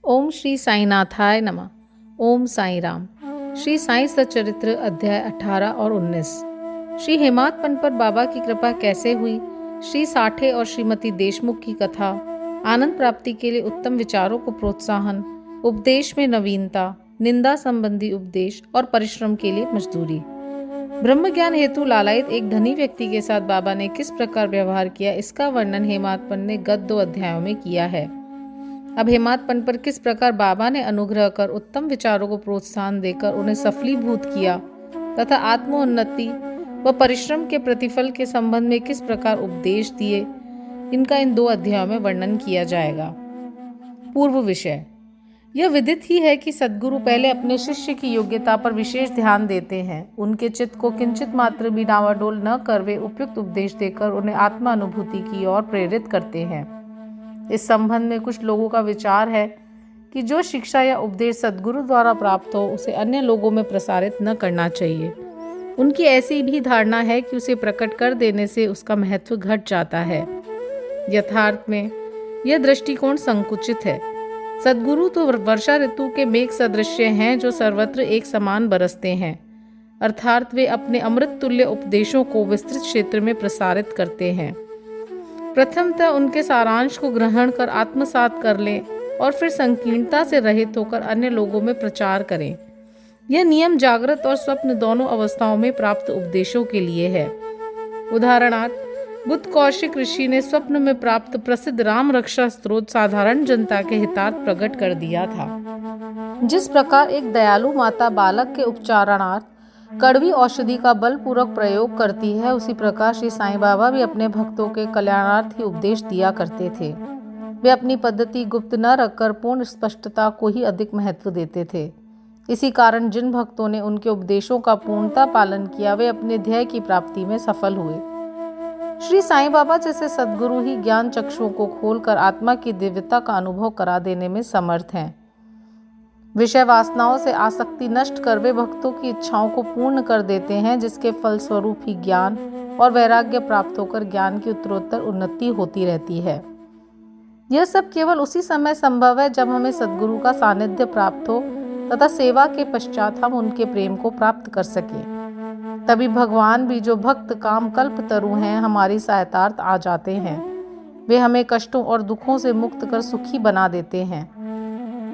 ओम श्री साईनाथाय नमः। ओम साई राम। श्री साई सच्चरित्र अध्याय 18 और 19। श्री हेमात्पन पर बाबा की कृपा कैसे हुई, श्री साठे और श्रीमती देशमुख की कथा, आनंद प्राप्ति के लिए उत्तम विचारों को प्रोत्साहन, उपदेश में नवीनता, निंदा संबंधी उपदेश और परिश्रम के लिए मजदूरी। ब्रह्म ज्ञान हेतु लालायित एक धनी व्यक्ति के साथ बाबा ने किस प्रकार व्यवहार किया, इसका वर्णन हेमात्पन ने गत 2 अध्यायों में किया है। अब हेमात्पन पर किस प्रकार बाबा ने अनुग्रह कर उत्तम विचारों को प्रोत्साहन देकर उन्हें सफलीभूत किया तथा आत्मोन्नति व परिश्रम के प्रतिफल के संबंध में किस प्रकार उपदेश दिए, इनका इन 2 अध्यायों में वर्णन किया जाएगा। पूर्व विषय। यह विदित ही है कि सद्गुरु पहले अपने शिष्य की योग्यता पर विशेष ध्यान देते हैं। उनके चित्त को किंचित मात्र भी डावाडोल न कर वे उपयुक्त उपदेश देकर उन्हें आत्मानुभूति की ओर प्रेरित करते हैं। इस संबंध में कुछ लोगों का विचार है कि जो शिक्षा या उपदेश सद्गुरु द्वारा प्राप्त हो उसे अन्य लोगों में प्रसारित न करना चाहिए। उनकी ऐसी भी धारणा है कि उसे प्रकट कर देने से उसका महत्व घट जाता है। यथार्थ में यह दृष्टिकोण संकुचित है। सद्गुरु तो वर्षा ऋतु के मेघ सदृश्य हैं जो सर्वत्र एक समान बरसते हैं, अर्थात वे अपने अमृत तुल्य उपदेशों को विस्तृत क्षेत्र में प्रसारित करते हैं। प्रथमतः उनके सारांश को ग्रहण कर आत्मसात कर लें और फिर संकीर्णता से रहित होकर अन्य लोगों में प्रचार करें। यह नियम जागृत और स्वप्न दोनों अवस्थाओं में प्राप्त उपदेशों के लिए है। उदाहरणार्थ, बुद्ध कौशिक ऋषि ने स्वप्न में प्राप्त प्रसिद्ध राम रक्षा स्तोत्र साधारण जनता के हितार्थ प्रकट कर दिया था। जिस प्रकार एक दयालु माता बालक के उपचारणार्थ कड़वी औषधि का बलपूर्वक प्रयोग करती है, उसी प्रकार श्री साईं बाबा भी अपने भक्तों के कल्याणार्थ ही उपदेश दिया करते थे। वे अपनी पद्धति गुप्त न रखकर पूर्ण स्पष्टता को ही अधिक महत्व देते थे। इसी कारण जिन भक्तों ने उनके उपदेशों का पूर्णता पालन किया वे अपने ध्येय की प्राप्ति में सफल हुए। श्री साईं बाबा जैसे सद्गुरु ही ज्ञान चक्षुओं को खोलकर आत्मा की दिव्यता का अनुभव करा देने में समर्थ हैं। विषय वासनाओं से आसक्ति नष्ट कर वे भक्तों की इच्छाओं को पूर्ण कर देते हैं, जिसके फलस्वरूप ही ज्ञान और वैराग्य प्राप्त होकर ज्ञान की उत्तरोत्तर उन्नति होती रहती है। यह सब केवल उसी समय संभव है जब हमें सद्गुरु का सानिध्य प्राप्त हो तथा सेवा के पश्चात हम उनके प्रेम को प्राप्त कर सकें। तभी भगवान भी जो भक्त काम कल्प तरु हैं हमारी सहायतार्थ आ जाते हैं। वे हमें कष्टों और दुखों से मुक्त कर सुखी बना देते हैं।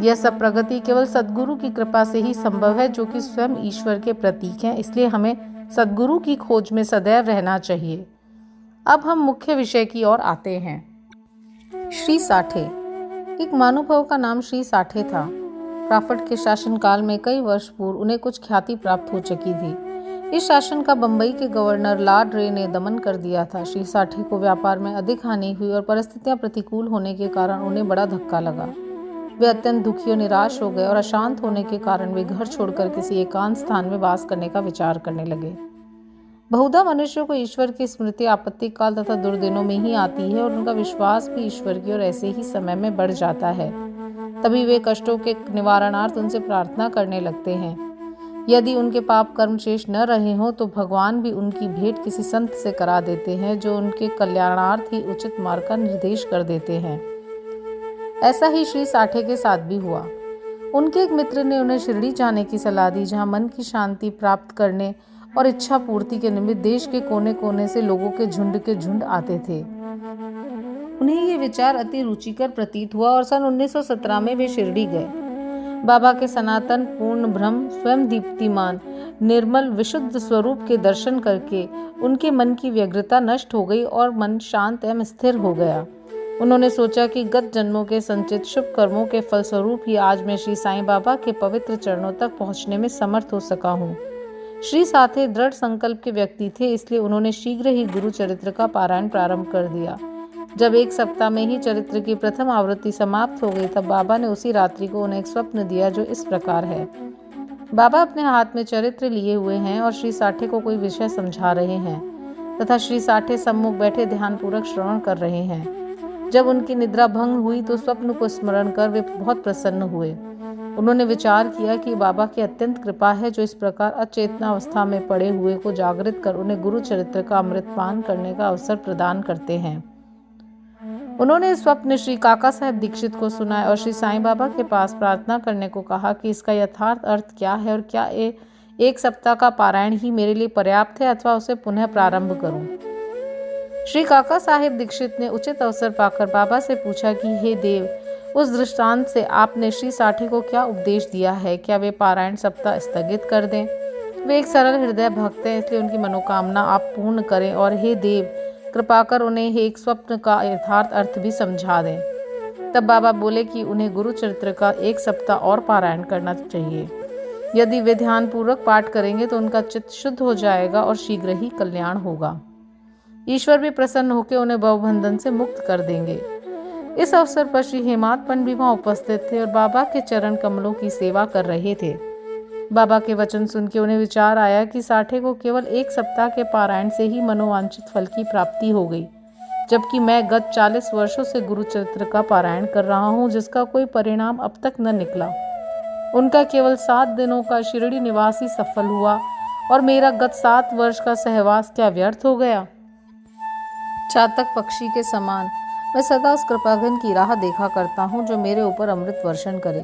यह सब प्रगति केवल सद्गुरु की कृपा से ही संभव है, जो कि स्वयं ईश्वर के प्रतीक हैं। इसलिए हमें सद्गुरु की खोज में सदैव रहना चाहिए। अब हम मुख्य विषय की ओर आते हैं। श्री साठे। एक महानुभाव का नाम श्री साठे था। क्राफर्ड के शासनकाल में कई वर्ष पूर्व उन्हें कुछ ख्याति प्राप्त हो चुकी थी। इस शासन का बंबई के गवर्नर लॉर्ड रे ने दमन कर दिया था। श्री साठे को व्यापार में अधिक हानि हुई और परिस्थितियां प्रतिकूल होने के कारण उन्हें बड़ा धक्का लगा। वे अत्यंत दुखी और निराश हो गए और अशांत होने के कारण वे घर छोड़कर किसी एकांत स्थान में वास करने का विचार करने लगे। बहुधा मनुष्यों को ईश्वर की स्मृति आपत्ति काल तथा दुर्दिनों में ही आती है और उनका विश्वास भी ईश्वर की ओर ऐसे ही समय में बढ़ जाता है। तभी वे कष्टों के निवारणार्थ उनसे प्रार्थना करने लगते हैं। यदि उनके पाप कर्म शेष न रहे हों तो भगवान भी उनकी भेंट किसी संत से करा देते हैं, जो उनके कल्याणार्थ ही उचित मार्ग का निर्देश कर देते हैं। ऐसा ही श्री साठे के साथ भी हुआ। उनके एक मित्र ने उन्हें शिरडी जाने की सलाह दी, जहां मन की शांति प्राप्त करने और इच्छा पूर्ति के निमित्त देश के कोने कोने से लोगों के झुंड आते थे। उन्हें ये विचार अति रुचिकर प्रतीत हुआ और सन 1917 में वे शिरडी गए। बाबा के सनातन पूर्ण ब्रह्म स्वयं दीप्तिमान निर्मल विशुद्ध स्वरूप के दर्शन करके उनके मन की व्यग्रता नष्ट हो गई और मन शांत एवं स्थिर हो गया। उन्होंने सोचा कि गत जन्मों के संचित शुभ कर्मों के फलस्वरूप ही आज मैं श्री साईं बाबा के पवित्र चरणों तक पहुंचने में समर्थ हो सका हूँ। श्री साठे दृढ़ संकल्प के व्यक्ति थे, इसलिए उन्होंने शीघ्र ही गुरु चरित्र का पारायण प्रारंभ कर दिया। जब 1 सप्ताह में ही चरित्र की प्रथम आवृत्ति समाप्त हो गई तब बाबा ने उसी रात्रि को उन्हें एक स्वप्न दिया, जो इस प्रकार है। बाबा अपने हाथ में चरित्र लिए हुए हैं और श्री साठे को कोई विषय समझा रहे हैं तथा श्री साठे सम्मुख बैठे ध्यानपूर्वक श्रवण कर रहे हैं। जब उनकी निद्रा भंग हुई तो स्वप्न को स्मरण कर वे बहुत प्रसन्न हुए। उन्होंने विचार किया कि बाबा की अत्यंत कृपा है, जो इस प्रकार अचेतना अवस्था में पड़े हुए को जागृत कर उन्हें गुरु चरित्र का अमृतपान करने का अवसर प्रदान करते हैं। उन्होंने स्वप्न श्री काका साहेब दीक्षित को सुनाया और श्री साईं बाबा के पास प्रार्थना करने को कहा कि इसका यथार्थ अर्थ क्या है और क्या एक सप्ताह का पारायण ही मेरे लिए पर्याप्त है अथवा उसे पुनः प्रारंभ करूं। श्री काका साहेब दीक्षित ने उचित अवसर पाकर बाबा से पूछा कि हे देव, उस दृष्टांत से आपने श्री साठे को क्या उपदेश दिया है? क्या वे पारायण सप्ताह स्थगित कर दें? वे एक सरल हृदय भक्त हैं, इसलिए उनकी मनोकामना आप पूर्ण करें और हे देव, कृपा कर उन्हें एक स्वप्न का यथार्थ अर्थ भी समझा दें। तब बाबा बोले कि उन्हें गुरु चरित्र का एक सप्ताह और पारायण करना चाहिए। यदि वे ध्यान पूर्वक पाठ करेंगे तो उनका चित्त शुद्ध हो जाएगा और शीघ्र ही कल्याण होगा। ईश्वर भी प्रसन्न होकर उन्हें भवबंधन से मुक्त कर देंगे। इस अवसर पर श्री हेमाद पंडित भी वहां उपस्थित थे और बाबा के चरण कमलों की सेवा कर रहे थे। बाबा के वचन सुन के उन्हें विचार आया कि साठे को केवल एक सप्ताह के पारायण से ही मनोवांछित फल की प्राप्ति हो गई, जबकि मैं गत 40 वर्षों से गुरु चरित्र का पारायण कर रहा हूँ, जिसका कोई परिणाम अब तक न निकला। उनका केवल 7 दिनों का शिरडी निवास ही सफल हुआ और मेरा गत 7 वर्ष का सहवास क्या व्यर्थ हो गया? चातक पक्षी के समान मैं सदा उस कृपाघन की राह देखा करता हूँ जो मेरे ऊपर अमृत वर्षण करे।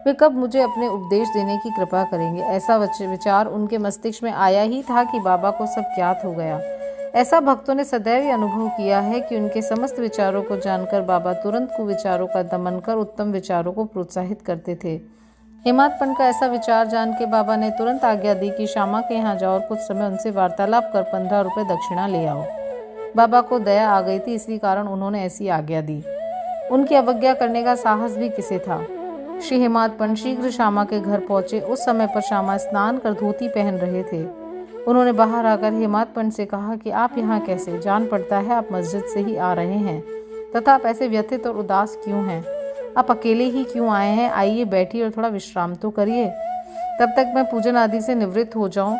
वे कब मुझे अपने उपदेश देने की कृपा करेंगे? ऐसा विचार उनके मस्तिष्क में आया ही था कि बाबा को सब ज्ञात हो गया। ऐसा भक्तों ने सदैव अनुभव किया है कि उनके समस्त विचारों को जानकर बाबा तुरंत कुविचारों का दमन कर उत्तम विचारों को प्रोत्साहित करते थे। हेमाद पंडित का ऐसा विचार जान के बाबा ने तुरंत आज्ञा दी कि श्यामा के यहाँ जाओ और कुछ समय उनसे वार्तालाप कर 15 रुपये दक्षिणा ले आओ। बाबा को दया आ गई थी, इसी कारण उन्होंने ऐसी आज्ञा दी। उनकी अवज्ञा करने का साहस भी किसे था। श्री हेमाद पंडित शीघ्र श्यामा के घर पहुंचे। उस समय पर श्यामा स्नान कर धोती पहन रहे थे। उन्होंने बाहर आकर हेमाद पंडित से कहा कि आप यहाँ कैसे? जान पड़ता है आप मस्जिद से ही आ रहे हैं, तथा आप ऐसे व्यथित और उदास क्यों हैं? आप अकेले ही क्यों आए हैं? आइए बैठिए और थोड़ा विश्राम तो करिए, तब तक मैं पूजन आदि से निवृत्त हो जाऊं।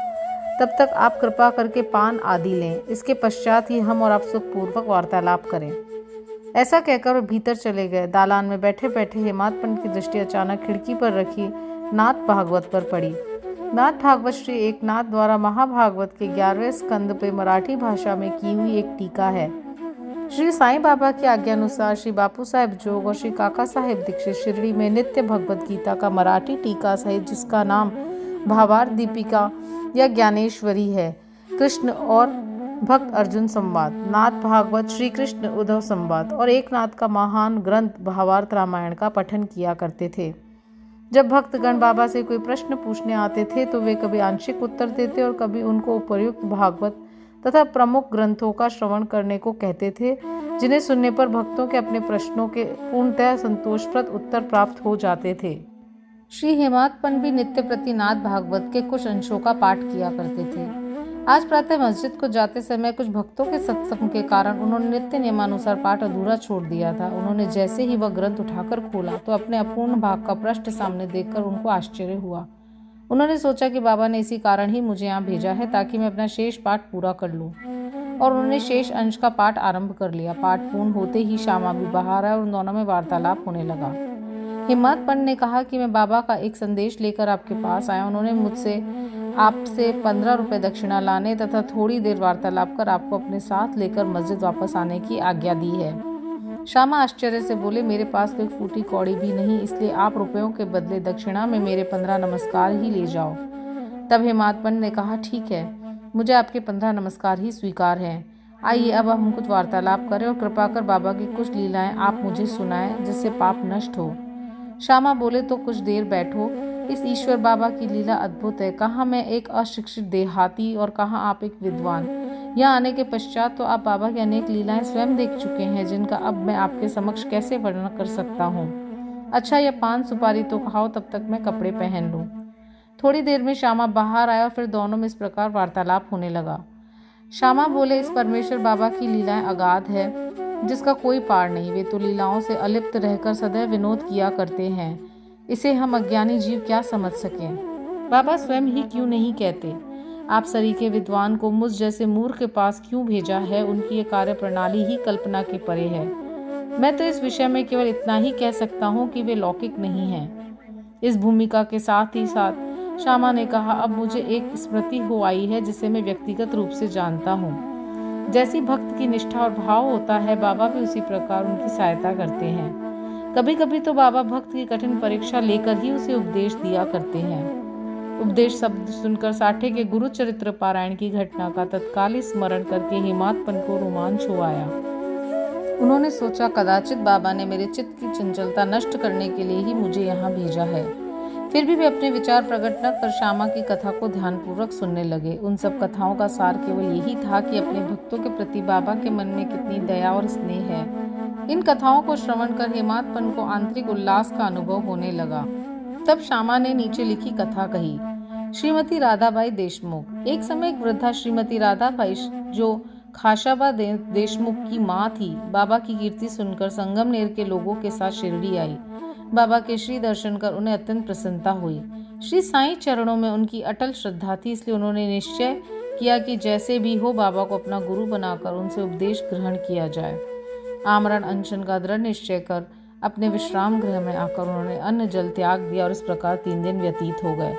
तब तक आप कृपा करके पान आदि लें, इसके पश्चात ही हम और आप सुखपूर्वक वार्तालाप करें। ऐसा कहकर वो भीतर चले गए। दालान में बैठे बैठे हेमाद पंडित की दृष्टि अचानक खिड़की पर रखी नाथ भागवत पर पड़ी। नाथ भागवत श्री एकनाथ द्वारा महाभागवत के 11वें स्कंद पे मराठी भाषा में की हुई एक टीका है। श्री साईं बाबा की आज्ञानुसार श्री बापू साहेब जोग और श्री काका साहेब दीक्षित शिरडी में नित्य भगवत गीता का मराठी टीका सहित, जिसका नाम भावार्थ दीपिका या ज्ञानेश्वरी है, कृष्ण और भक्त अर्जुन संवाद, नाथ भागवत श्री कृष्ण उद्धव संवाद और एक नाथ का महान ग्रंथ भावार्थ रामायण का पठन किया करते थे। जब भक्तगण बाबा से कोई प्रश्न पूछने आते थे तो वे कभी आंशिक उत्तर देते और कभी उनको उपयुक्त भागवत तथा प्रमुख ग्रंथों का श्रवण करने को कहते थे, जिन्हें सुनने पर भक्तों के अपने प्रश्नों के पूर्णतः संतोषप्रद उत्तर प्राप्त हो जाते थे। श्री हेमाद पंडित भी नित्य प्रति नाथ भागवत के कुछ अंशों का पाठ किया करते थे। आज प्रातः मस्जिद को जाते समय कुछ भक्तों के सत्संग के कारण उन्होंने नित्य नियमानुसार पाठ अधूरा छोड़ दिया था। उन्होंने जैसे ही वह ग्रंथ उठाकर खोला तो अपने अपूर्ण भाग का पृष्ठ सामने देखकर उनको आश्चर्य हुआ। उन्होंने सोचा कि बाबा ने इसी कारण ही मुझे यहाँ भेजा है ताकि मैं अपना शेष पाठ पूरा कर लूँ, और उन्होंने शेष अंश का पाठ आरंभ कर लिया। पाठ पूर्ण होते ही श्यामा भी बाहर आया और उन दोनों में वार्तालाप होने लगा। हेमाद पंडित ने कहा कि मैं बाबा का एक संदेश लेकर आपके पास आया। उन्होंने मुझसे आपसे 15 रुपये दक्षिणा लाने तथा थोड़ी देर वार्तालाप कर आपको अपने साथ लेकर मस्जिद वापस आने की आज्ञा दी है। श्यामा आश्चर्य से बोले, मेरे पास तो एक फूटी कौड़ी भी नहीं, इसलिए आप रुपयों के बदले दक्षिणा में मेरे 15 नमस्कार ही ले जाओ। तब हेमाद पंडित ने कहा, ठीक है, मुझे आपके 15 नमस्कार ही स्वीकार हैं। आइए अब हम कुछ वार्तालाप करें और कृपा कर बाबा की कुछ लीलाएं आप मुझे सुनाएं, जिससे पाप नष्ट हो। श्यामा बोले, तो कुछ देर बैठो। इस ईश्वर बाबा की लीला अद्भुत है। कहाँ मैं एक अशिक्षित देहाती और कहाँ आप एक विद्वान। यहाँ आने के पश्चात तो आप बाबा की अनेक लीलाएं स्वयं देख चुके हैं, जिनका अब मैं आपके समक्ष कैसे वर्णन कर सकता हूँ। अच्छा, यह पान सुपारी तो खाओ, तब तक मैं कपड़े पहन लूँ। थोड़ी देर में श्यामा बाहर आया और फिर दोनों में इस प्रकार वार्तालाप होने लगा। श्यामा बोले, इस परमेश्वर बाबा की लीलाएं अगाध है, जिसका कोई पार नहीं। वे तो लीलाओं से अलिप्त रहकर सदैव विनोद किया करते हैं। इसे हम अज्ञानी जीव क्या समझ सकें? बाबा स्वयं ही क्यों नहीं कहते? आप सरीखे विद्वान को मुझ जैसे मूर्ख के पास क्यों भेजा है? उनकी ये कार्य प्रणाली ही कल्पना के परे है। मैं तो इस विषय में केवल इतना ही कह सकता हूँ कि वे लौकिक नहीं हैं। इस भूमिका के साथ ही साथ श्यामा ने कहा, अब मुझे एक स्मृति हो आई है जिसे मैं व्यक्तिगत रूप से जानता हूँ। जैसी भक्त की निष्ठा और भाव होता है, बाबा भी उसी प्रकार उनकी सहायता करते हैं। कभी कभी तो बाबा भक्त की कठिन परीक्षा लेकर ही उसे उपदेश दिया करते हैं। उपदेश शब्द सुनकर साठे के गुरु चरित्र पारायण की घटना का तत्काल स्मरण करके हेमादपन को रोमांच हो आया। उन्होंने सोचा, कदाचित बाबा ने मेरे चित्त की चंचलता नष्ट करने के लिए ही मुझे यहाँ भेजा है। फिर भी वे अपने विचार प्रकट न कर श्यामा की कथा को ध्यानपूर्वक सुनने लगे। उन सब कथाओं का सार केवल यही था कि अपने भक्तों के प्रति बाबा के मन में कितनी दया और स्नेह है। इन कथाओं को श्रवण कर हेमादपन को आंतरिक उल्लास का अनुभव होने लगा। तब श्यामा ने नीचे लिखी कथा कही। श्रीमती राधाबाई देशमुख। एक समय एक वृद्धा श्रीमती राधाबाई, जो खाशाबा देशमुख की माँ थी, बाबा की कीर्ति सुनकर संगमनेर के लोगों के साथ शिरडी आई। बाबा के श्री दर्शन कर उन्हें अत्यंत प्रसन्नता हुई। श्री साईं चरणों में उनकी अटल श्रद्धा थी, इसलिए उन्होंने निश्चय किया कि जैसे भी हो बाबा को अपना गुरु बनाकर उनसे उपदेश ग्रहण किया जाए। आमरण अनशन का दृढ़ निश्चय कर अपने विश्राम गृह में आकर उन्होंने अन्न जल त्याग दिया और इस प्रकार 3 दिन व्यतीत हो गए।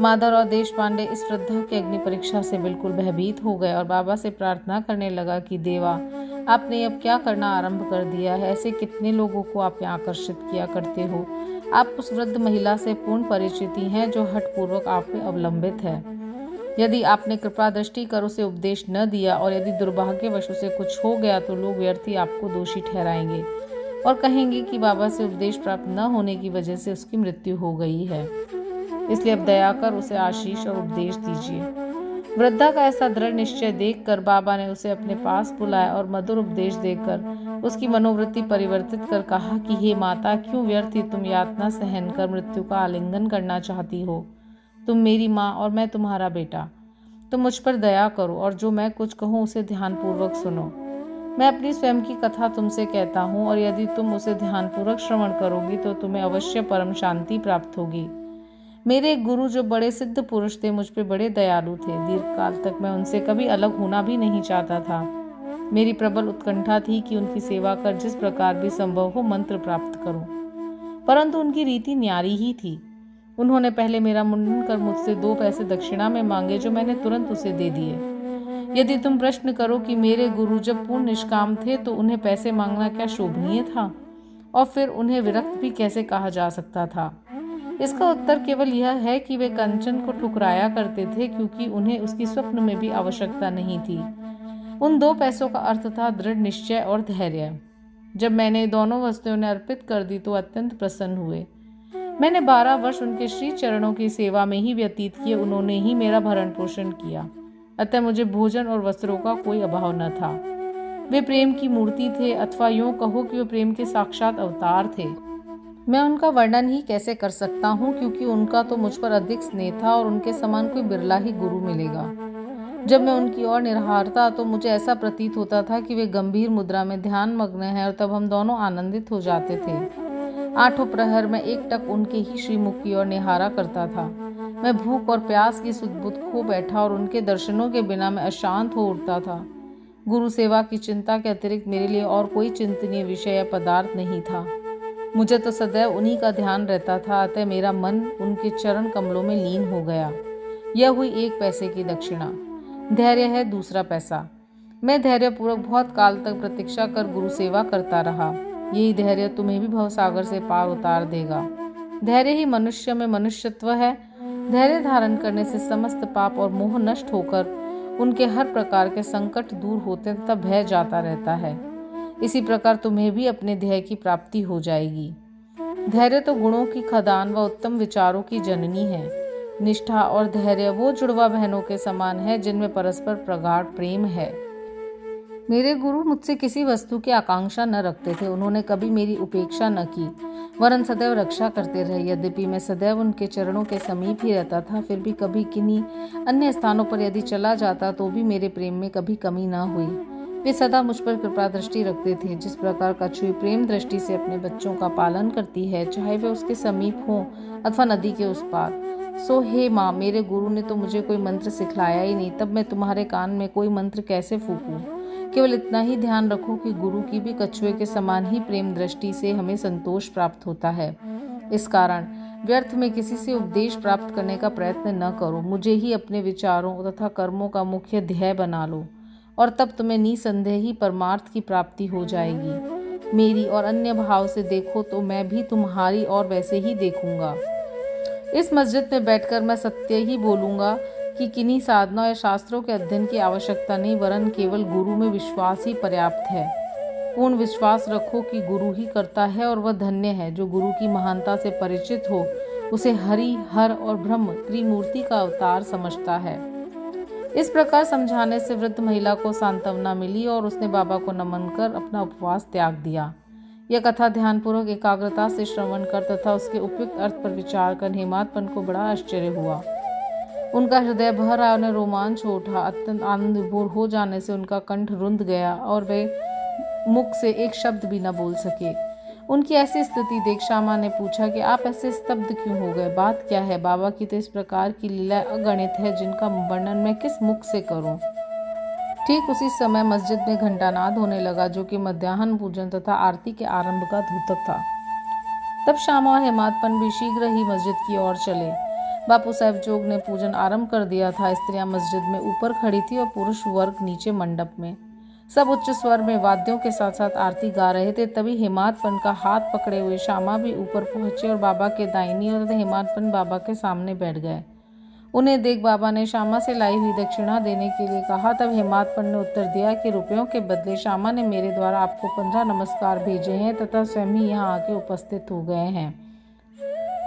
माधव और देश पांडे इस श्रद्धा की अग्नि परीक्षा से बिल्कुल भयभीत हो गए और बाबा से प्रार्थना करने लगा कि देवा, आपने अब क्या करना आरंभ कर दिया है? ऐसे कितने लोगों को आप यहाँ आकर्षित किया करते हो। आप उस वृद्ध महिला से पूर्ण परिचित हैं जो हठपूर्वक आप पे अवलंबित है। यदि आपने कृपा दृष्टि कर उसे उपदेश न दिया और यदि दुर्भाग्यवश उसे कुछ हो गया तो लोग व्यर्थ ही आपको दोषी ठहराएंगे और कहेंगे कि बाबा से उपदेश प्राप्त न होने की वजह से उसकी मृत्यु हो गई है। इसलिए अब दया कर उसे आशीष और उपदेश दीजिए। वृद्धा का ऐसा दृढ़ निश्चय देखकर बाबा ने उसे अपने पास बुलाया और मधुर उपदेश देकर उसकी मनोवृत्ति परिवर्तित कर कहा कि हे माता, क्यों व्यर्थ ही तुम यातना सहन कर मृत्यु का आलिंगन करना चाहती हो। तुम मेरी माँ और मैं तुम्हारा बेटा। तुम मुझ पर दया करो और जो मैं कुछ कहूँ उसे ध्यानपूर्वक सुनो। मैं अपनी स्वयं की कथा तुमसे कहता हूँ और यदि तुम उसे ध्यानपूर्वक श्रवण करोगी तो तुम्हें अवश्य परम शांति प्राप्त होगी। मेरे एक गुरु जो बड़े सिद्ध पुरुष थे, मुझ पे बड़े दयालु थे। दीर्घ काल तक मैं उनसे कभी अलग होना भी नहीं चाहता था। मेरी प्रबल उत्कंठा थी कि उनकी सेवा कर जिस प्रकार भी संभव हो मंत्र प्राप्त करूं, परंतु उनकी रीति न्यारी ही थी। उन्होंने पहले मेरा मुंडन कर मुझसे 2 पैसे दक्षिणा में मांगे, जो मैंने तुरंत उसे दे दिए। यदि तुम प्रश्न करो कि मेरे गुरु जब पूर्ण निष्काम थे तो उन्हें पैसे मांगना क्या शोभनीय था और फिर उन्हें विरक्त भी कैसे कहा जा सकता था, इसका उत्तर केवल यह है कि वे कंचन को ठुकराया करते थे क्योंकि उन्हें उसकी स्वप्न में भी आवश्यकता नहीं थी। उन 2 पैसों का अर्थ था दृढ़ निश्चय और धैर्य। जब मैंने दोनों वस्तुएं उन्हें अर्पित कर दी तो अत्यंत प्रसन्न हुए। मैंने 12 वर्ष उनके श्री चरणों की सेवा में ही व्यतीत किए। उन्होंने ही मेरा भरण पोषण किया, अतः मुझे भोजन और वस्त्रों का कोई अभाव न था। वे प्रेम की मूर्ति थे, अथवा यूं कहो कि वे प्रेम के साक्षात अवतार थे। मैं उनका वर्णन ही कैसे कर सकता हूँ, क्योंकि उनका तो मुझ पर अधिक स्नेह था और उनके समान कोई बिरला ही गुरु मिलेगा। जब मैं उनकी ओर निहारता तो मुझे ऐसा प्रतीत होता था कि वे गंभीर मुद्रा में ध्यान मग्न हैं और तब हम दोनों आनंदित हो जाते थे। 8 प्रहर में एकटक उनके ही श्रीमुख की ओर निहारा करता था। मैं भूख और प्यास की सुध-बुध खो बैठा और उनके दर्शनों के बिना मैं अशांत हो उठता था। गुरु सेवा की चिंता के अतिरिक्त मेरे लिए और कोई चिंतनीय विषय या पदार्थ नहीं था। मुझे तो सदैव उन्हीं का ध्यान रहता था, अतः मेरा मन उनके चरण कमलों में लीन हो गया। यह हुई 1 पैसे की दक्षिणा। धैर्य है दूसरा पैसा। मैं धैर्यपूर्वक बहुत काल तक प्रतीक्षा कर गुरु सेवा करता रहा। यही धैर्य तुम्हें भी भवसागर से पार उतार देगा। धैर्य ही मनुष्य में मनुष्यत्व है। धैर्य धारण करने से समस्त पाप और मोह नष्ट होकर उनके हर प्रकार के संकट दूर होते तथा भय जाता रहता है। इसी प्रकार तुम्हें भी अपने ध्येय की प्राप्ति हो जाएगी। धैर्य तो गुणों की खदान व उत्तम विचारों की जननी है। निष्ठा और धैर्य वो जुड़वा बहनों के समान है जिनमें परस्पर प्रगाढ़ प्रेम है। मेरे गुरु मुझसे किसी वस्तु की आकांक्षा न रखते थे। उन्होंने कभी मेरी उपेक्षा न की, वरन सदैव रक्षा करते रहे। यद्यपि मैं सदैव उनके चरणों के समीप ही रहता था, फिर भी कभी किन्हीं अन्य स्थानों पर यदि चला जाता तो भी मेरे प्रेम में कभी कमी न हुई। वे सदा मुझ पर कृपा दृष्टि रखते थे। जिस प्रकार कछुई प्रेम दृष्टि से अपने बच्चों का पालन करती है, चाहे वे उसके समीप हों अथवा नदी के उस पार, सो हे माँ, मेरे गुरु ने तो मुझे कोई मंत्र सिखलाया ही नहीं, तब मैं तुम्हारे कान में कोई मंत्र कैसे फूंकूं। केवल इतना ही ध्यान रखो कि गुरु की भी कछुए के समान ही प्रेम दृष्टि से हमें संतोष प्राप्त होता है। इस कारण व्यर्थ में किसी से उपदेश प्राप्त करने का प्रयत्न न करो। मुझे ही अपने विचारों तथा कर्मों का मुख्य ध्येय बना लो और तब तुम्हें निसंदेह ही परमार्थ की प्राप्ति हो जाएगी। मेरी और अन्य भाव से देखो तो मैं भी तुम्हारी और वैसे ही देखूंगा। इस मस्जिद में बैठकर मैं सत्य ही बोलूंगा कि किन्हीं साधना या शास्त्रों के अध्ययन की आवश्यकता नहीं, वरन केवल गुरु में विश्वास ही पर्याप्त है। पूर्ण विश्वास रखो कि गुरु ही करता है और वह धन्य है जो गुरु की महानता से परिचित हो, उसे हरि, हर और ब्रह्म त्रिमूर्ति का अवतार समझता है। इस प्रकार समझाने से वृद्ध महिला को सांत्वना मिली और उसने बाबा को नमन कर अपना उपवास त्याग दिया। यह कथा ध्यानपूर्वक एकाग्रता से श्रवण कर तथा उसके उपयुक्त अर्थ पर विचार कर हेमात्पन को बड़ा आश्चर्य हुआ। उनका हृदय भर आया, उन्हें रोमांच हो उठा। अत्यंत आनंद विभोर हो जाने से उनका कंठ रुंध गया और वे मुख से एक शब्द भी न बोल सके। उनकी ऐसी स्थिति देख श्यामा ने पूछा कि आप ऐसे स्तब्ध क्यों हो गए, बात क्या है? बाबा की तो इस प्रकार की लीला अगणित है जिनका वर्णन मैं किस मुख से करूं। ठीक उसी समय मस्जिद में घंटानाद होने लगा, जो कि मध्याह्न पूजन तथा आरती के आरंभ का द्योतक था। तब श्यामा और हेमात्पन भी शीघ्र ही मस्जिद की ओर चले। बापू साहब जोग ने पूजन आरंभ कर दिया था। स्त्रियां मस्जिद में ऊपर खड़ी थी और पुरुष वर्ग नीचे मंडप में। सब उच्च स्वर में वाद्यों के साथ साथ आरती गा रहे थे। तभी हेमात्पन का हाथ पकड़े हुए श्यामा भी ऊपर पहुंचे और बाबा के दाहिनी ओर हेमात्पन बाबा के सामने बैठ गए। उन्हें देख बाबा ने श्यामा से लाई हुई दक्षिणा देने के लिए कहा। तब हेमात्पन ने उत्तर दिया कि रुपयों के बदले श्यामा ने मेरे द्वारा आपको 15 नमस्कार भेजे हैं तथा स्वयं ही यहाँ आके उपस्थित हो गए हैं।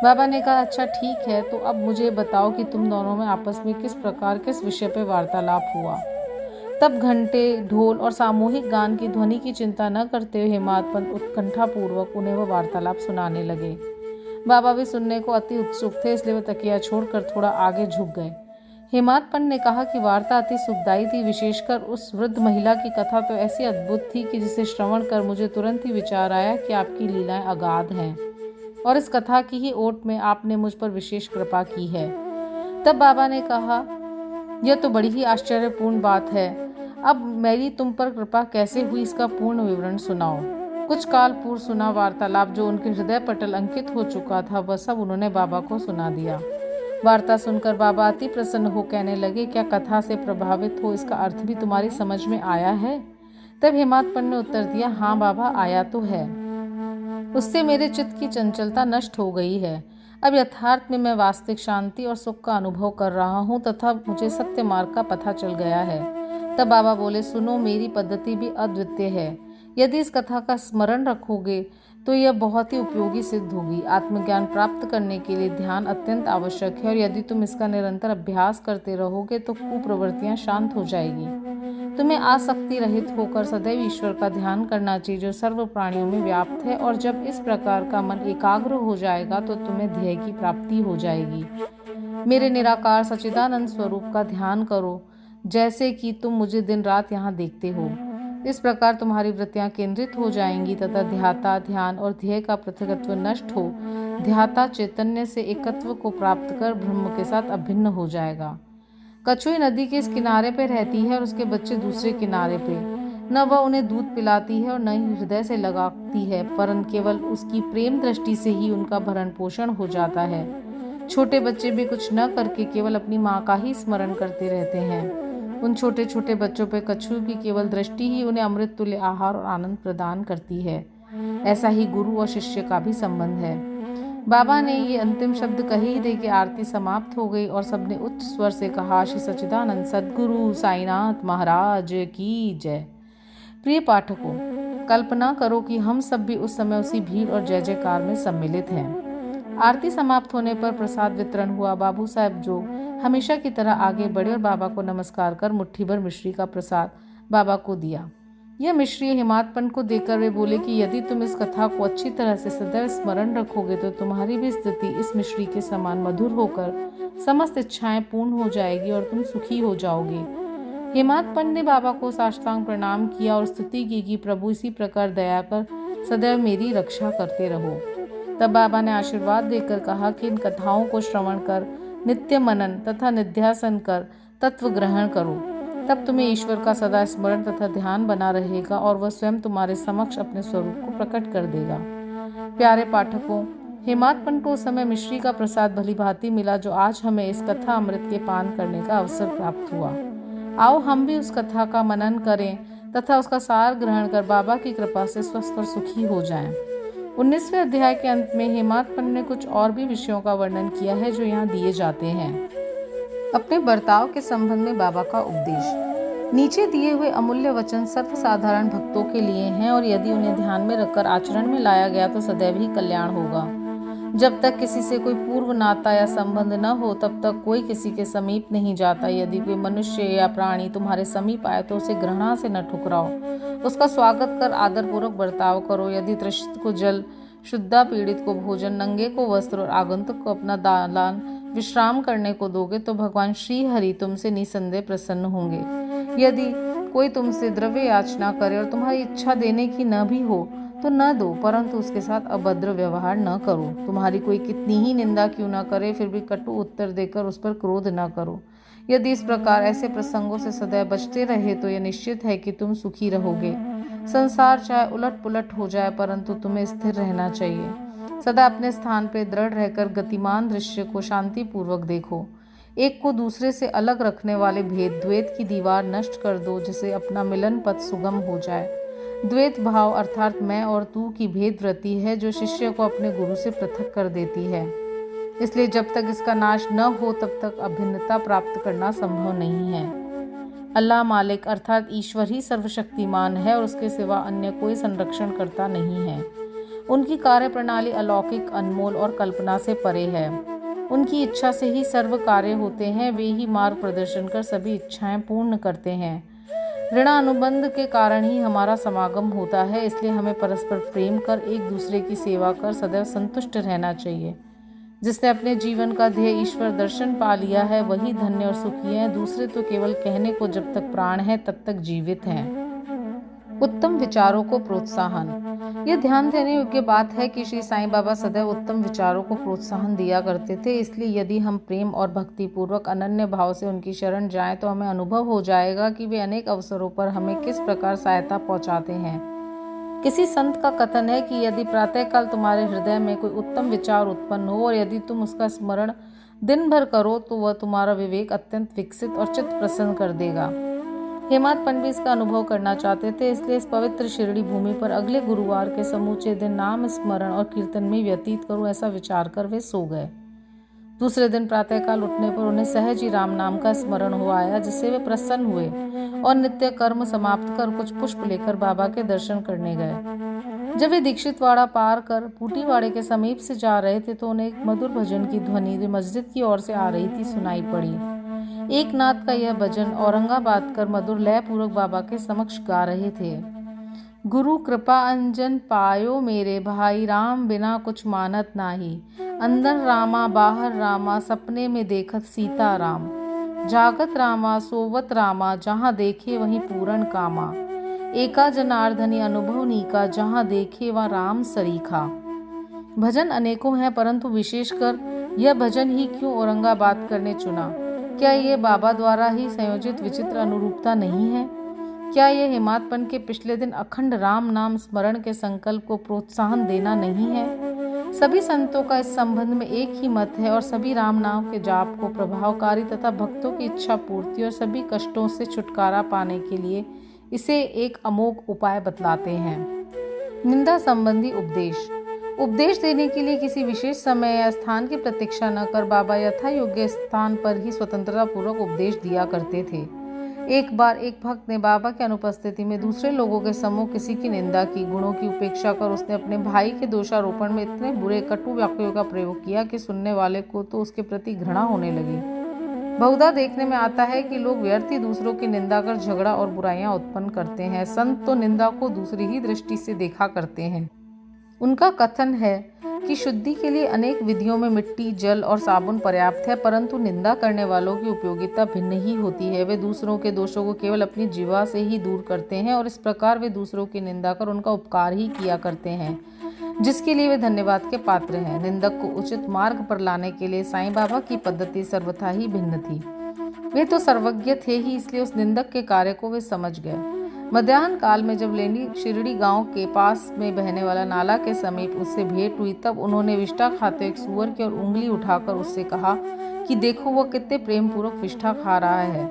बाबा ने कहा, अच्छा ठीक है, तो अब मुझे बताओ कि तुम दोनों में आपस में किस प्रकार किस विषय पर वार्तालाप हुआ। तब घंटे, ढोल और सामूहिक गान की ध्वनि की चिंता न करते हुए हेमात्पन उत्कंठापूर्वक उन्हें वह वार्तालाप सुनाने लगे। बाबा भी सुनने को अति उत्सुक थे, इसलिए वे तकिया छोड़कर थोड़ा आगे झुक गए। हेमात्पन ने कहा कि वार्ता अति सुखदायी थी। विशेषकर उस वृद्ध महिला की कथा तो ऐसी अद्भुत थी कि जिसे श्रवण कर मुझे तुरंत ही विचार आया कि आपकी लीलाएं अगाध हैं और इस कथा की ही ओट में आपने मुझ पर विशेष कृपा की है। तब बाबा ने कहा, यह तो बड़ी ही आश्चर्यपूर्ण बात है। अब मेरी तुम पर कृपा कैसे हुई, इसका पूर्ण विवरण सुनाओ। कुछ काल पूर्व सुना वार्तालाप जो उनके हृदय पटल अंकित हो चुका था, वह सब उन्होंने बाबा को सुना दिया। वार्ता सुनकर बाबा अति प्रसन्न हो कहने लगे, क्या कथा से प्रभावित हो इसका अर्थ भी तुम्हारी समझ में आया है? तब हेमात्पन ने उत्तर दिया, हाँ बाबा, आया तो है। उससे मेरे चित्त की चंचलता नष्ट हो गई है। अब यथार्थ में मैं वास्तविक शांति और सुख का अनुभव कर रहा हूँ तथा मुझे सत्य मार्ग का पता चल गया है। तब बाबा बोले, सुनो, मेरी पद्धति भी अद्वितीय है। यदि इस कथा का स्मरण रखोगे तो यह बहुत ही उपयोगी सिद्ध होगी। आत्मज्ञान प्राप्त करने के लिए ध्यान अत्यंत आवश्यक है और यदि तुम इसका निरंतर अभ्यास करते रहोगे तो कुप्रवृत्तियां शांत हो जाएगी। तुम्हें आसक्ति रहित होकर सदैव ईश्वर का ध्यान करना चाहिए जो सर्व प्राणियों में व्याप्त है, और जब इस प्रकार का मन एकाग्र हो जाएगा तो तुम्हें ध्येय की प्राप्ति हो जाएगी। मेरे निराकार सच्चिदानंद स्वरूप का ध्यान करो, जैसे कि तुम मुझे दिन रात यहाँ देखते हो। इस प्रकार तुम्हारी वृत्तियां केंद्रित हो जाएंगी तथा ध्याता, ध्यान और ध्येय का पृथकत्व नष्ट हो ध्याता चैतन्य से एकत्व को प्राप्त कर ब्रह्म के साथ अभिन्न हो जाएगा। कछुई नदी के इस किनारे पे रहती है और उसके बच्चे दूसरे किनारे पे। न वह उन्हें दूध पिलाती है और न ही हृदय से लगाती है, वरन केवल उसकी प्रेम दृष्टि से ही उनका भरण पोषण हो जाता है। छोटे बच्चे भी कुछ न करके केवल अपनी माँ का ही स्मरण करते रहते हैं। उन छोटे छोटे बच्चों पर कछुए की केवल दृष्टि ही उन्हें अमृत तुल्य आहार और आनंद प्रदान करती है। ऐसा ही गुरु और शिष्य का भी संबंध है। बाबा ने ये अंतिम शब्द कहे ही दे कि आरती समाप्त हो गई और सबने उच्च स्वर से कहा, श्री सच्चिदानंद सद्गुरु साईनाथ महाराज की जय। प्रिय पाठकों, कल्पना करो कि हम सब भी उस समय उसी भीड़ और जय जयकार में सम्मिलित हैं। आरती समाप्त होने पर प्रसाद वितरण हुआ। बाबू साहब जो हमेशा की तरह आगे बढ़े और बाबा को नमस्कार कर मुट्ठी भर मिश्री का प्रसाद बाबा को दिया। यह मिश्री हेमात्पन को देकर वे बोले कि यदि तुम इस कथा को अच्छी तरह से सदैव स्मरण रखोगे तो तुम्हारी भी स्थिति इस मिश्री के समान मधुर होकर समस्त इच्छाएं पूर्ण हो जाएगी और तुम सुखी हो जाओगे। हेमात्पन ने बाबा को साष्टांग प्रणाम किया और स्तुति की कि प्रभु इसी प्रकार दया कर सदैव मेरी रक्षा करते रहो। तब बाबा ने आशीर्वाद देकर कहा कि इन कथाओं को श्रवण कर नित्य मनन तथा निध्यासन कर तत्व ग्रहण करो, तब तुम्हें ईश्वर का सदा स्मरण तथा ध्यान बना रहेगा और वह स्वयं तुम्हारे समक्ष अपने स्वरूप को प्रकट कर देगा। प्यारे पाठकों, हेमात्पन को उस समय मिश्री का प्रसाद भली भांति मिला जो आज हमें इस कथा अमृत के पान करने का अवसर प्राप्त हुआ। आओ हम भी उस कथा का मनन करें तथा उसका सार ग्रहण कर बाबा की कृपा से स्वस्थ और सुखी हो जाएं। 19वें अध्याय के अंत में हेमात्मन ने कुछ और भी विषयों का वर्णन किया है जो यहाँ दिए जाते हैं। अपने बर्ताव के संबंध में बाबा का उपदेश। नीचे दिए हुए अमूल्य वचन सर्वसाधारण भक्तों के लिए हैं और यदि उन्हें ध्यान में रखकर आचरण में लाया गया तो सदैव ही कल्याण होगा। जब तक किसी से कोई पूर्व नाता या संबंध न हो तब तक कोई किसी के समीप नहीं जाता। यदि कोई मनुष्य या प्राणी तुम्हारे समीप आए तो उसे घृणा से न ठुकराओ, उसका स्वागत कर आदरपूर्वक बर्ताव करो। यदि तृषित को जल, शुद्धा पीड़ित को भोजन, नंगे को वस्त्र और आगंतुक को अपना दालान विश्राम करने को दोगे तो भगवान श्री हरि तुमसे निसंदेह प्रसन्न होंगे। यदि कोई तुमसे द्रव्य याचना करे और तुम्हारी इच्छा देने की न भी हो तो न दो, परंतु उसके साथ अभद्र व्यवहार न करो। तुम्हारी कोई कितनी ही निंदा क्यों न करे फिर भी कटु उत्तर देकर उस पर क्रोध न करो। यदि इस प्रकार ऐसे प्रसंगों से सदैव बचते रहे तो यह निश्चित है कि तुम सुखी रहोगे। संसार चाहे उलट पुलट हो जाए परंतु तुम्हें स्थिर रहना चाहिए। सदा अपने स्थान पर दृढ़ रहकर गतिमान दृश्य को शांति पूर्वक देखो। एक को दूसरे से अलग रखने वाले भेद द्वैत की दीवार नष्ट कर दो, जिससे अपना मिलन पथ सुगम हो जाए। द्वैत भाव अर्थात मैं और तू की भेद वृत्ति है जो शिष्य को अपने गुरु से पृथक कर देती है। इसलिए जब तक इसका नाश न हो तब तक अभिन्नता प्राप्त करना संभव नहीं है। अल्लाह मालिक अर्थात ईश्वर ही सर्वशक्तिमान है और उसके सिवा अन्य कोई संरक्षण करता नहीं है। उनकी कार्य प्रणाली अलौकिक, अनमोल और कल्पना से परे है। उनकी इच्छा से ही सर्व कार्य होते हैं। वे ही मार्ग प्रदर्शन कर सभी इच्छाएं पूर्ण करते हैं। ऋणानुबंध के कारण ही हमारा समागम होता है, इसलिए हमें परस्पर प्रेम कर एक दूसरे की सेवा कर सदैव संतुष्ट रहना चाहिए। जिसने अपने जीवन का ध्येय ईश्वर दर्शन पा लिया है वही धन्य और सुखी है। दूसरे तो केवल कहने को जब तक प्राण है तब तक जीवित हैं। उत्तम विचारों को प्रोत्साहन। यह ध्यान देने योग्य बात है कि श्री साईं बाबा सदैव उत्तम विचारों को प्रोत्साहन दिया करते थे। इसलिए यदि हम प्रेम और भक्ति पूर्वक अनन्य भाव से उनकी शरण जाएं तो हमें अनुभव हो जाएगा कि वे अनेक अवसरों पर हमें किस प्रकार सहायता पहुंचाते हैं। किसी संत का कथन है कि यदि प्रातःकाल तुम्हारे हृदय में कोई उत्तम विचार उत्पन्न हो और यदि तुम उसका स्मरण दिन भर करो तो वह तुम्हारा विवेक अत्यंत विकसित और चित्त प्रसन्न कर देगा। हेमात्मन भी इसका अनुभव करना चाहते थे, इसलिए इस पवित्र शिरडी भूमि पर अगले गुरुवार के समूचे दिन नाम स्मरण और कीर्तन में व्यतीत करूं, ऐसा विचार कर वे सो गए। दूसरे दिन प्रातःकाल उठने पर उन्हें सहज ही राम नाम का स्मरण हो आया, जिससे वे प्रसन्न हुए और नित्य कर्म समाप्त कर कुछ पुष्प लेकर बाबा के दर्शन करने गए। जब वे दीक्षितवाड़ा पार कर पूटीवाड़े के समीप से जा रहे थे तो उन्हें एक मधुर भजन की ध्वनि जो मस्जिद की ओर से आ रही थी सुनाई पड़ी। एक नाथ का यह भजन औरंगाबाद कर मधुर लय पूर्वक बाबा के समक्ष गा रहे थे। गुरु कृपा अंजन पायो मेरे भाई, राम बिना कुछ मानत नाही। अंदर रामा बाहर रामा, सपने में देखत सीता राम। जागत रामा सोवत रामा, जहाँ देखे वहीं पूरन कामा। एका जनार्दनी अनुभव नीका, जहाँ देखे वह राम सरीखा। भजन अनेकों हैं परंतु विशेषकर यह भजन ही क्यों औरंगाबाद करने चुना? क्या ये बाबा द्वारा ही संयोजित विचित्र अनुरूपता नहीं है? क्या यह हेमात्मन के पिछले दिन अखंड राम नाम स्मरण के संकल्प को प्रोत्साहन देना नहीं है? सभी संतों का इस संबंध में एक ही मत है और सभी राम नाम के जाप को प्रभावकारी तथा भक्तों की इच्छा पूर्ति और सभी कष्टों से छुटकारा पाने के लिए इसे एक अमोघ उपाय बतलाते हैं। निंदा संबंधी उपदेश। उपदेश देने के लिए किसी विशेष समय या स्थान की प्रतीक्षा न कर बाबा यथा योग्य स्थान पर ही स्वतंत्रता पूर्वक उपदेश दिया करते थे। एक बार एक भक्त ने बाबा की अनुपस्थिति में दूसरे लोगों के सम्मुख किसी की निंदा की। गुणों की उपेक्षा कर उसने अपने भाई के दोषारोपण में इतने बुरे कटु वाक्यों का प्रयोग किया कि सुनने वाले को तो उसके प्रति घृणा होने लगी। बहुधा देखने में आता है कि लोग व्यर्थ ही दूसरों की निंदा कर झगड़ा और बुराइयां उत्पन्न करते हैं। संत तो निंदा को दूसरी ही दृष्टि से देखा करते हैं। उनका कथन है कि शुद्धि के लिए अनेक विधियों में मिट्टी, जल और साबुन पर्याप्त है, परंतु निंदा करने वालों की उपयोगिता भिन्न ही होती है। वे दूसरों के दोषों को केवल अपनी जीवा से ही दूर करते हैं और इस प्रकार वे दूसरों की निंदा कर उनका उपकार ही किया करते हैं, जिसके लिए वे धन्यवाद के पात्र हैं। निंदक को उचित मार्ग पर लाने के लिए साईं बाबा की पद्धति सर्वथा ही भिन्न थी। वे तो सर्वज्ञ थे ही, इसलिए उस निंदक के कार्य को वे समझ गए। मध्याह्न काल में जब लेंडी शिरडी गांव के पास में बहने वाला नाला के समीप उससे भेंट हुई तब उन्होंने विष्ठा खाते एक सूअर की ओर उंगली उठाकर उससे कहा कि देखो वह कितने प्रेम पूर्वक विष्ठा खा रहा है।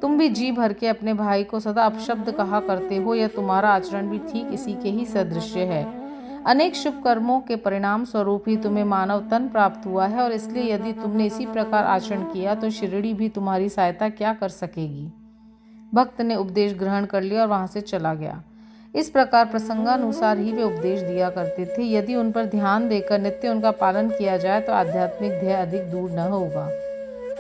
तुम भी जी भर के अपने भाई को सदा अपशब्द कहा करते हो। यह तुम्हारा आचरण भी ठीक इसी के ही सदृश्य है। अनेक शुभ कर्मों के परिणाम स्वरूप ही तुम्हें मानव तन प्राप्त हुआ है, और इसलिए यदि तुमने इसी प्रकार आचरण किया तो शिरडी भी तुम्हारी सहायता क्या कर सकेगी। भक्त ने उपदेश ग्रहण कर लिया और वहां से चला गया। इस प्रकार प्रसंगानुसार ही वे उपदेश दिया करते थे। यदि उन पर ध्यान देकर नित्य उनका पालन किया जाए तो आध्यात्मिक ध्येय अधिक दूर न होगा।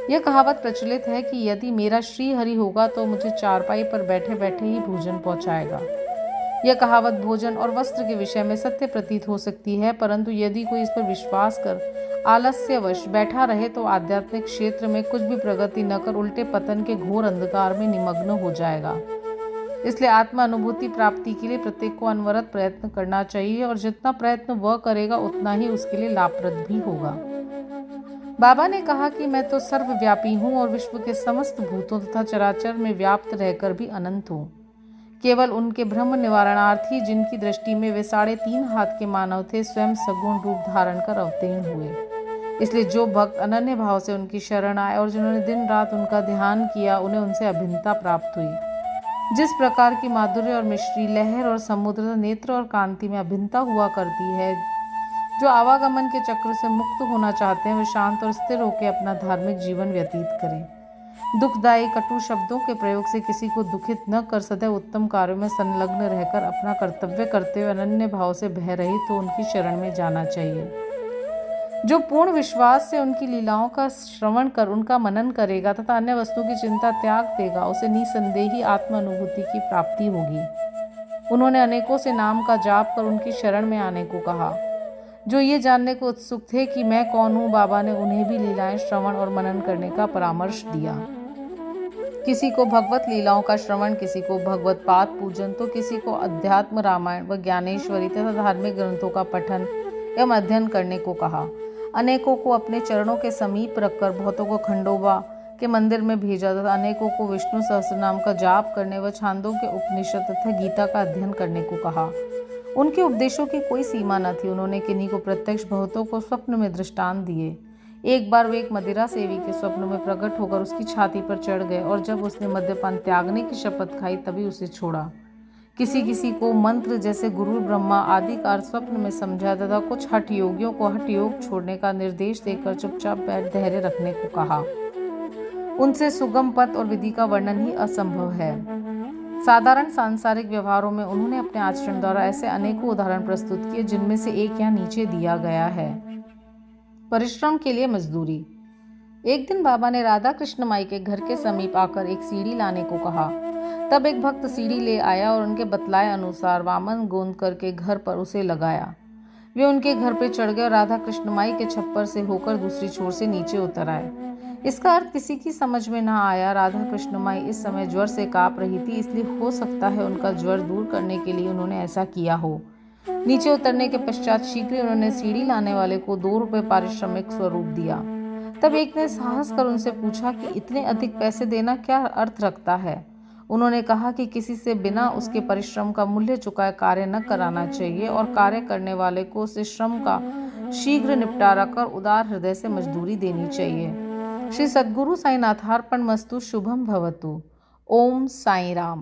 यह कहावत प्रचलित है कि यदि मेरा श्री हरि होगा तो मुझे चारपाई पर बैठे बैठे ही भोजन पहुंचाएगा। यह कहावत भोजन और वस्त्र के विषय में सत्य प्रतीत हो सकती है, परंतु यदि कोई इस पर विश्वास कर आलस्यवश बैठा रहे तो आध्यात्मिक क्षेत्र में कुछ भी प्रगति न कर उल्टे पतन के घोर अंधकार में निमग्न हो जाएगा। इसलिए आत्मा अनुभूति प्राप्ति के लिए प्रत्येक को अनवरत प्रयत्न करना चाहिए, और जितना प्रयत्न वह करेगा उतना ही उसके लिए लाभप्रद भी होगा। बाबा ने कहा कि मैं तो सर्वव्यापी हूँ और विश्व के समस्त भूतों तथा चराचर में व्याप्त रहकर भी अनंत हूँ। केवल उनके भ्रम निवारणार्थी, जिनकी दृष्टि में वे 3.5 हाथ के मानव थे, स्वयं सगुण रूप धारण कर अवतीर्ण हुए। इसलिए जो भक्त अनन्य भाव से उनकी शरण आए और जिन्होंने दिन रात उनका ध्यान किया, उन्हें उनसे अभिन्नता प्राप्त हुई। जिस प्रकार की माधुर्य और मिश्री, लहर और समुद्र, नेत्र और कांति में अभिन्नता हुआ करती है, जो आवागमन के चक्र से मुक्त होना चाहते हैं वे शांत और स्थिर होकर अपना धार्मिक जीवन व्यतीत करें। दुखदायी कटु शब्दों के प्रयोग से किसी को दुखित न कर सदैव उत्तम कार्यों में संलग्न रहकर अपना कर्तव्य करते हुए अनन्य भाव से भय रहित तो उनकी शरण में जाना चाहिए। जो पूर्ण विश्वास से उनकी लीलाओं का श्रवण कर उनका मनन करेगा तथा अन्य वस्तुओं की चिंता त्याग देगा, उसे निसंदेही आत्म अनुभूति की प्राप्ति होगी। उन्होंने अनेकों से नाम का जाप कर उनकी शरण में आने को कहा। जो ये जानने को उत्सुक थे कि मैं कौन हूँ, बाबा ने उन्हें भी लीलाएं श्रवण और मनन करने का परामर्श दिया। किसी को भगवत लीलाओं का श्रवण, किसी को भगवत पाद पूजन, तो किसी को अध्यात्म रामायण व ज्ञानेश्वरी तथा धार्मिक ग्रंथों का पठन एवं अध्ययन करने को कहा। अनेकों को अपने चरणों के समीप रखकर बहुतों को खंडोबा के मंदिर में भेजा तथा अनेकों को विष्णु सहस्रनाम का जाप करने व छांदों के उपनिषद तथा गीता का अध्ययन करने को कहा। उनके उपदेशों की कोई सीमा न थी। उन्होंने किन्हीं को प्रत्यक्ष, बहुतों को स्वप्न में दृष्टांत दिए। एक बार वे एक मदिरा सेवी के स्वप्न में प्रकट होकर उसकी छाती पर चढ़ गए और जब उसने मद्यपान त्यागने की शपथ खाई तभी उसे छोड़ा। किसी किसी को मंत्र जैसे गुरु ब्रह्मा आदि का अर्थ स्वप्न में समझा तथा कुछ हठ योगियों को हठ योग छोड़ने का निर्देश देकर चुपचाप बैठ धैर्य रखने को कहा। उनसे सुगम पथ और विधि का वर्णन ही असंभव है। साधारण सांसारिक व्यवहारों में उन्होंने अपने आचरण द्वारा ऐसे अनेकों उदाहरण प्रस्तुत किए, जिनमें से एक यहाँ नीचे दिया गया है। परिश्रम के लिए मजदूरी। एक दिन बाबा ने राधा कृष्ण माई के घर के समीप आकर एक सीढ़ी लाने को कहा। तब एक भक्त सीढ़ी ले आया और उनके बतलाए अनुसार वामन गोंद करके घर पर उसे लगाया। वे उनके घर पर चढ़ गए और राधा कृष्ण माई के छप्पर से होकर दूसरी छोर से नीचे उतर आए। इसका अर्थ किसी की समझ में ना आया। राधा कृष्ण माई इस समय ज्वर से कांप रही थी, इसलिए हो सकता है उनका ज्वर दूर करने के लिए उन्होंने ऐसा किया हो। नीचे उतरने के पश्चात शीघ्र उन्होंने सीढ़ी लाने वाले को 2 रुपये पारिश्रमिक स्वरूप दिया। तब एक ने साहस कर उनसे पूछा कि इतने अधिक पैसे देना क्या अर्थ रखता है। उन्होंने कहा कि किसी से बिना उसके परिश्रम का मूल्य चुकाए कार्य न कराना चाहिए और कार्य करने वाले को उसे श्रम का शीघ्र निपटारा कर उदार हृदय से मजदूरी देनी चाहिए। श्री सद्गुरु साईनाथार्पणमस्तु। शुभम भवतु। ओम साई राम।